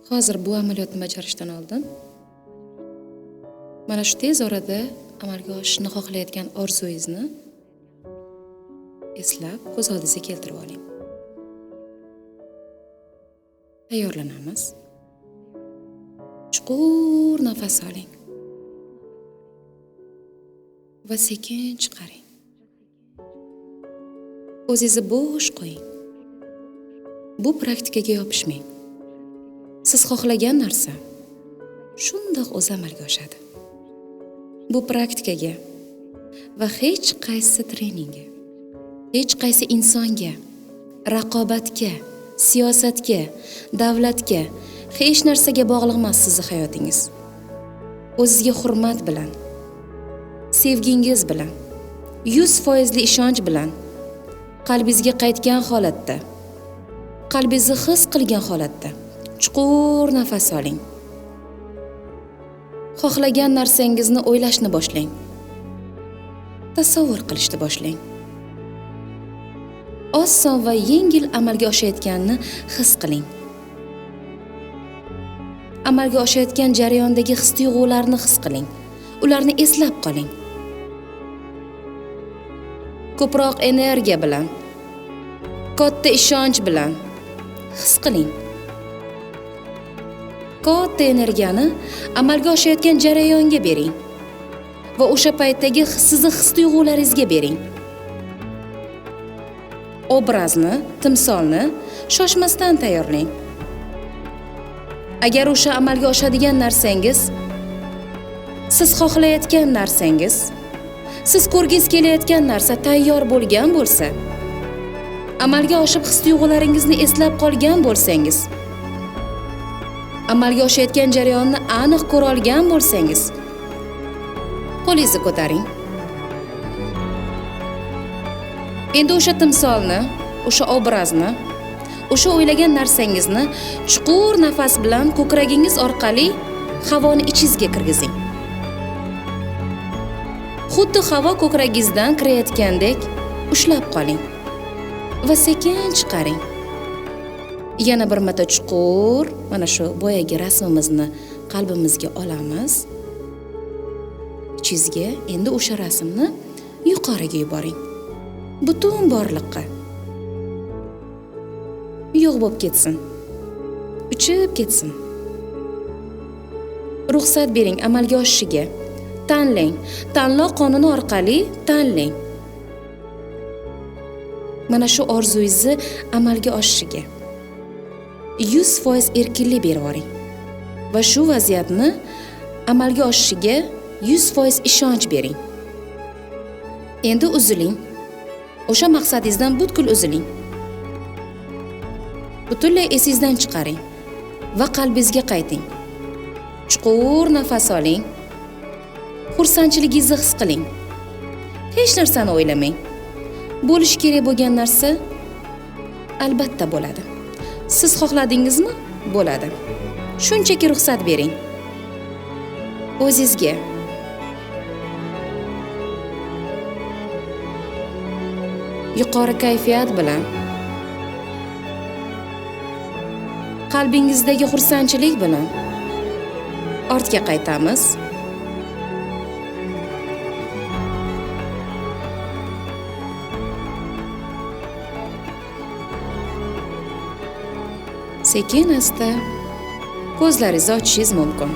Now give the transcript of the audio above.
Hozir bu amaliyotni bajarishdan oldin mana shu tez orada amalga oshishni xohlayotgan orzungizni eslab ko'z oldingizga keltirib oling. Tayyorlanamiz. Chuqur nafas oling va sekin chiqaring. O'zingizni bo'sh qo'ying. Bu praktikaga yopishmang. Siz xohlagan narsa shundoq o'zi amalga oshadi. Bu praktikaga va hech qaysi treningga, hech qaysi insonga, raqobatga, siyosatga, davlatga, hech narsaga bog'liq emas sizning hayotingiz. O'zingizga hurmat bilan, sevgingiz bilan, 100% ishonch bilan, qalbingizga qaytgan holatda, qalbingizni his qilgan holatda chuqur nafas oling. Xohlagan narsangizni o'ylashni boshlang. Tasavvur qilishni boshlang. Oson va yengil amalga oshayotganini his qiling. Amalga oshayotgan jarayondagi his-tuyg'ularni his qiling. Ularni eslab qoling. Ko'proq energiya bilan, katta ishonch bilan his qiling. Katta energiyani amalga oshayotgan jarayonga bering va o'sha paytdagi sizning his-tuyg'ularingizga bering. Obrazni, timsolni shoshmasdan tayyorlang. Agar o'sha amalga oshadigan narsangiz, siz xohlayotgan narsangiz, siz ko'rgingiz kelayotgan narsa tayyor bo'lgan bo'lsa, amalga oshib his-tuyg'ularingizni eslab qolgan bo'lsangiz, amalga oshayotgan jarayonni aniq ko'ra olgan bo'lsangiz, qo'lingizni ko'taring. Endi o'sha timsolni, o'sha obrazni, o'sha o'ylagan narsangizni chuqur nafas bilan ko'kragingiz orqali havoni ichingizga kirgizing. Xuddi havo ko'kragingizdan kirayotgandek ushlab qoling va sekin chiqaring. Yana bir marta chuqur mana shu boyagi rasmimizni qalbimizga olamiz. Ichingizga endi o'sha rasmni yuqoriga yuboring. Butun borliqqa. Yo'q bo'lib ketsin. Uchib ketsin. Ruxsat bering amalga oshishiga. Tanlang. Tanlov qonuni orqali tanlang. Mana shu orzungizni amalga oshishiga 100% erkinlik berib yuboring. Va shu vaziyatni amalga oshishiga 100% ishonch bering. Endi uziling. O'sha maqsadingizdan butkul uziling. Butunlay esingizdan chiqaring va qalbingizga qayting. Chuqur nafas oling. Xursandchiligingizni his qiling. Hech narsani o'ylamang. Bo'lish kerak bo'lgan narsa albatta bo'ladi. Siz xohladingizmi? Bo'ladi. Shunchaki ruxsat bering. O'zingizga. Yuqori kayfiyat bilan qalbingizdagi xursandchilik bilan ortga qaytamiz. Sekin asta ko'zlaringizni ochishingiz mumkin.